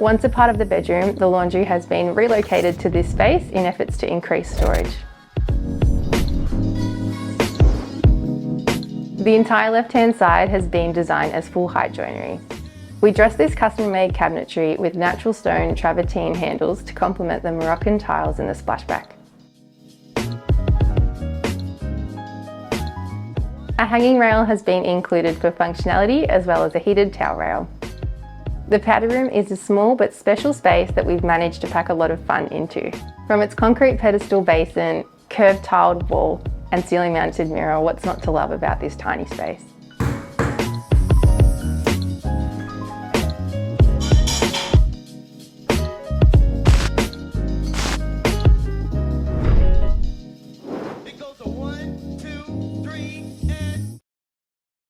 Once a part of the bedroom, the laundry has been relocated to this space in efforts to increase storage. The entire left-hand side has been designed as full-height joinery. We dressed this custom-made cabinetry with natural stone travertine handles to complement the Moroccan tiles in the splashback. A hanging rail has been included for functionality as well as a heated towel rail. The powder room is a small but special space that we've managed to pack a lot of fun into. From its concrete pedestal basin, curved tiled wall and ceiling mounted mirror, what's not to love about this tiny space?